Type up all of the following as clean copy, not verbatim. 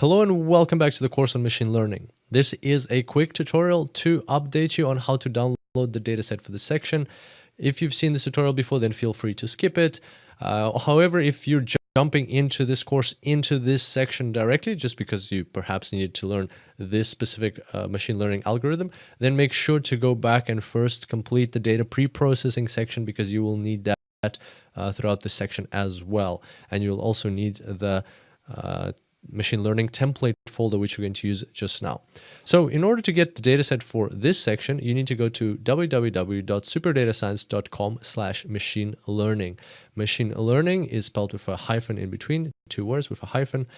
Hello and welcome back to the course on machine learning. This is a quick tutorial to update you on how to download the dataset for this section. If you've seen this tutorial before, then feel free to skip it. However, if you're jumping into this course, into this section directly, just because you perhaps needed to learn this specific machine learning algorithm, then make sure to go back and first complete the data pre-processing section, because you will need that throughout the section as well. And you'll also need the machine learning template folder, which we're going to use just now. So in order to get the dataset for this section, you need to go to www.superdatascience.com/machine learning. Machine learning is spelled with a hyphen in between, 2 words with a hyphen.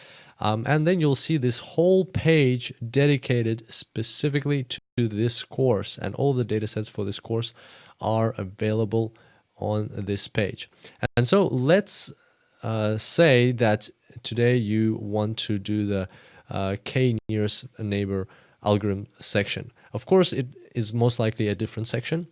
And then you'll see this whole page dedicated specifically to this course, and all the datasets for this course are available on this page. And so let's say that today you want to do the k-nearest neighbor algorithm section. Of course, it is most likely a different section.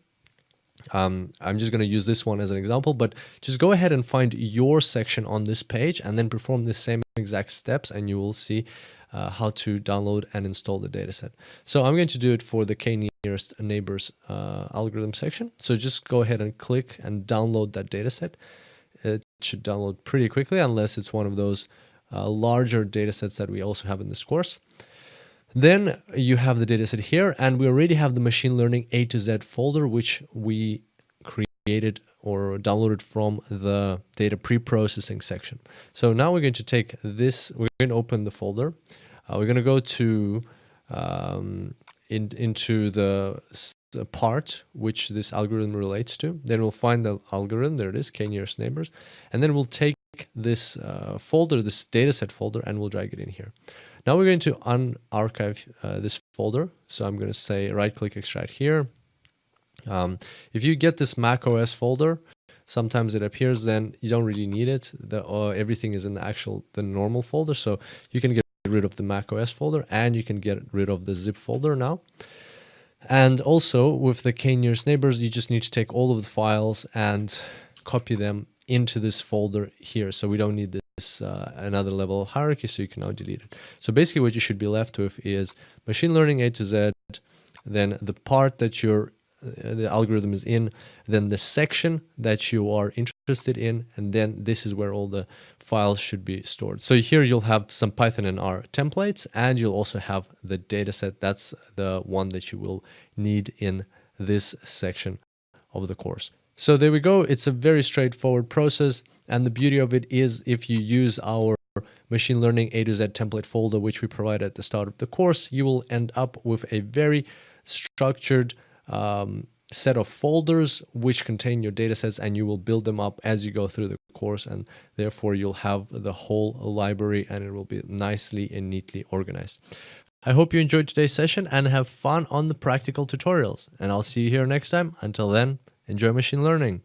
I'm just going to use this one as an example, but just go ahead and find your section on this page and then perform the same exact steps, and you will see how to download and install the dataset. So I'm going to do it for the k-nearest neighbors algorithm section. So just go ahead and click and download that dataset. It should download pretty quickly, unless it's one of those larger datasets that we also have in this course. Then you have the dataset here, and we already have the machine learning A to Z folder, which we created or downloaded from the data pre-processing section. So now we're going to take this, we're going to open the folder. We're going to go to into the part which this algorithm relates to. Then we'll find the algorithm, there it is, k-nearest neighbors, and then we'll take this folder, this dataset folder, and we'll drag it in here. Now we're going to unarchive this folder. So I'm going to say right-click, extract here. If you get this Mac OS folder, sometimes it appears, then you don't really need it. Everything is in the normal folder, so you can get rid of the Mac OS folder, and you can get rid of the zip folder now. And also with the k-nearest neighbors, you just need to take all of the files and copy them into this folder here. So we don't need this another level of hierarchy, so you can now delete it. So basically what you should be left with is machine learning A to Z, then the part that the algorithm is in, then the section that you are interested in, and then this is where all the files should be stored. So here you'll have some Python and R templates, and you'll also have the dataset. That's the one that you will need in this section of the course. So there we go. It's a very straightforward process, and the beauty of it is if you use our machine learning A to Z template folder, which we provide at the start of the course, you will end up with a very structured set of folders which contain your datasets, and you will build them up as you go through the course, and therefore you'll have the whole library, and it will be nicely and neatly organized. I hope you enjoyed today's session and have fun on the practical tutorials, and I'll see you here next time. Until then, enjoy machine learning.